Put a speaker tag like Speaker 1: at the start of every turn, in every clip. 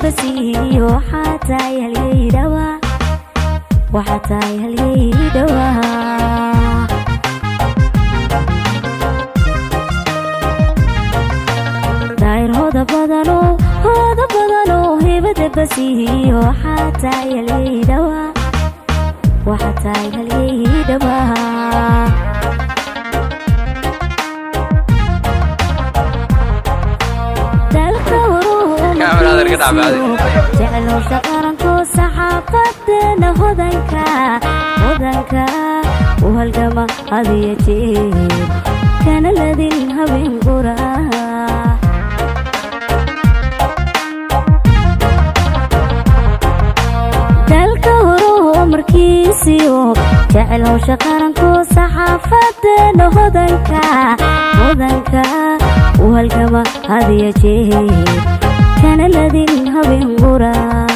Speaker 1: بسيو حتى يلي دوا وحتى يلي دوا داير هذا بدنو هبة بسيو حتى يلي دوا وحتى يلي دوا جعلوا شقرنكو صحافتنا هدنكا وهالقمة هذه يجيب كان الذي الهوين قراه دالكورو مركيسيو جعلوا شقرنكو صحافتنا هدنكا وهالقمة هذه يجيب كان الذي الهوين قراه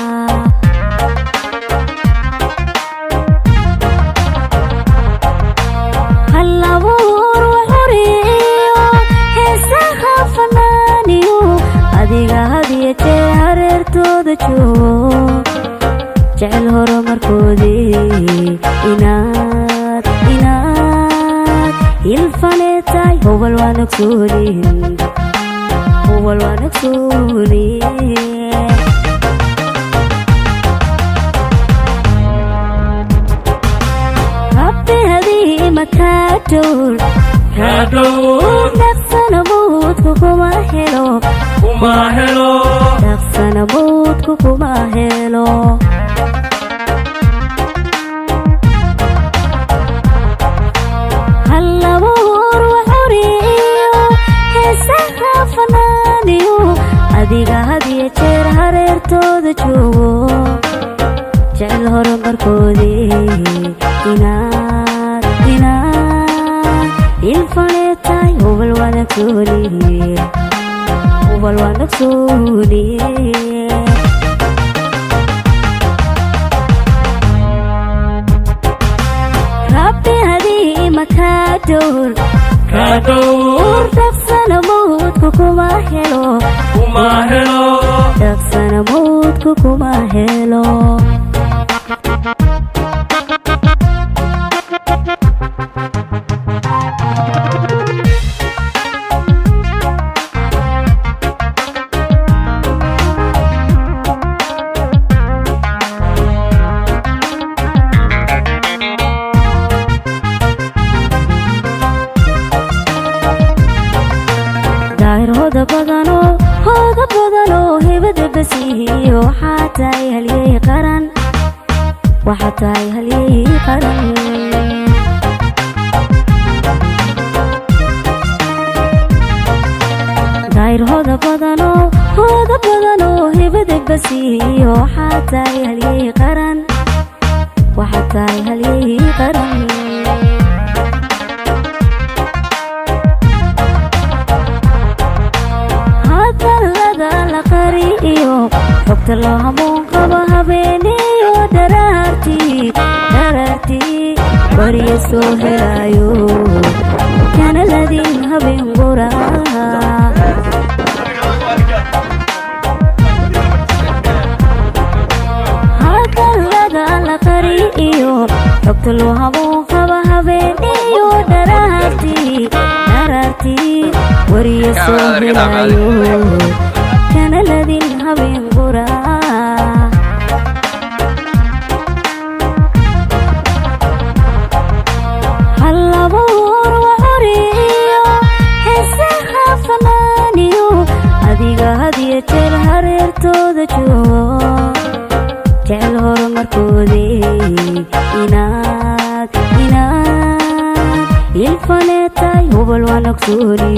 Speaker 1: هالابور وحريو هساها فنانيو adiga hadiyate hareertooda joogo jecel horumarkoodii inaad ilfaneetay hubal waan ogsooni rabbi hadii makaadoor nafsana moodku kuma helo nafsana moodku kuma helo halabuur waxuriyo heesaha fanaaniyo adiga hadiya jeer hareertooda joogo jecel horumarkoodii inaad ilfaneetay hubal waan ogsooni rabbi hadii makaadoor dhaqsana moodku kuma helo dhaqsana moodku kuma helo هذا بدنو هبة بسيو حتى يهلي قرن وحتى يهلي قرن داير هذا بدنو هبة بسيو حتى يهلي قرن وحتى يهلي قرن حبت الله منقبة هبينيو درارتي وريسو هلايو كان الذي هبين قراها هذا لدى لقريئيو حبت الله منقبة هبينيو درارتي وريسو هلايو كان الذي هبين قراه هالابور وحريو هساها فنانيو adiga hadiya jeer hareertooda joogo jecel horumarkoodii inaad ilfaneetay hubal waan ogsooni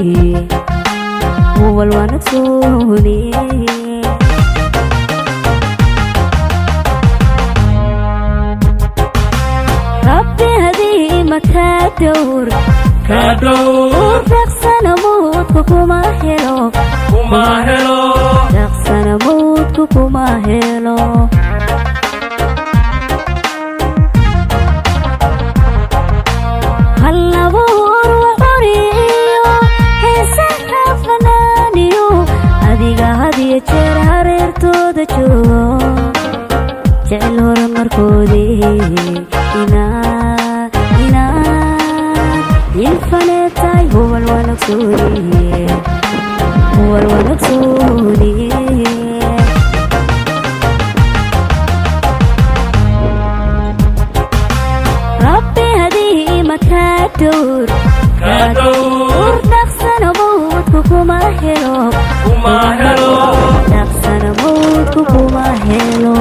Speaker 1: rabbi hadii makaadoor dhaqsana moodku kuma helo dhaqsana moodku kuma helo halabuur waxuriyo heesaha fanaaniyo adiga hadiya jeer hareertooda joogo warsooniye warwanagsooniye rabbi hadii makadowr dhaqsana mawdku kuma helo dhaqsana mawdku kuma helo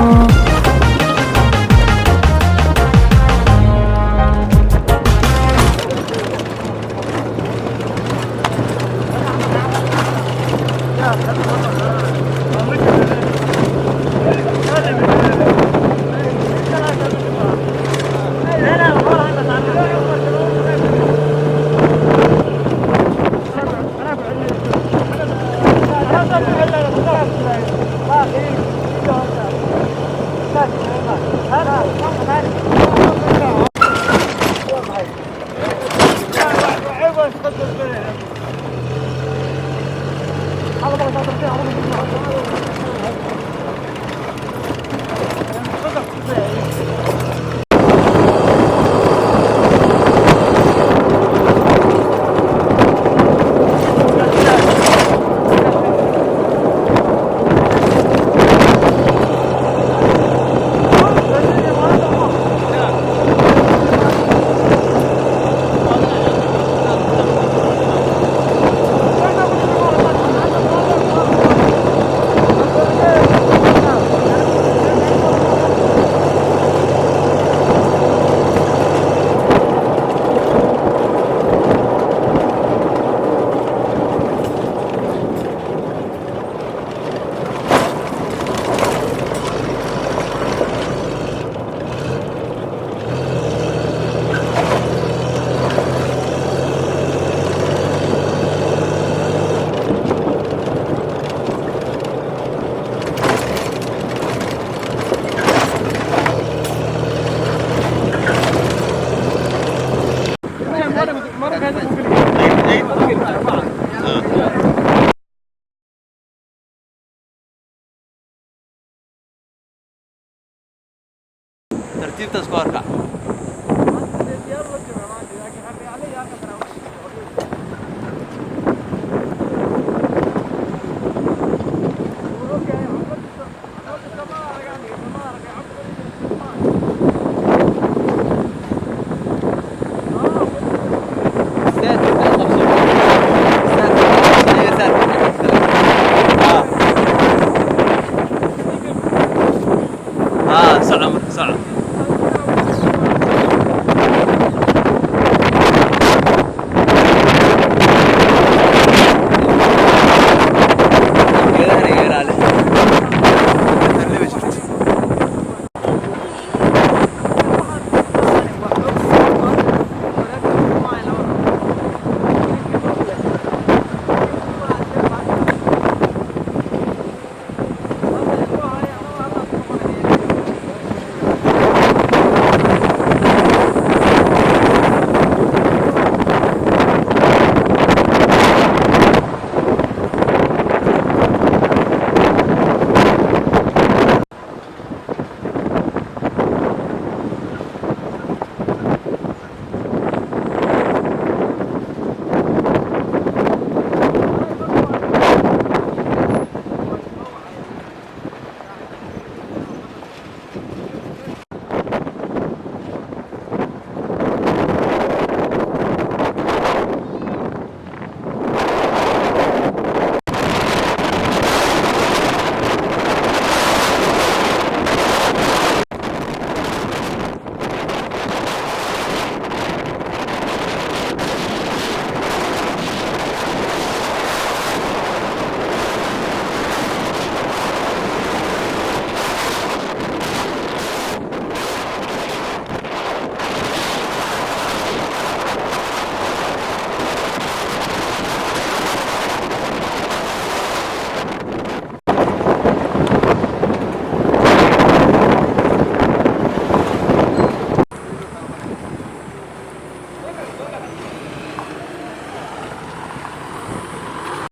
Speaker 2: ترتيب تذكار كعب صعب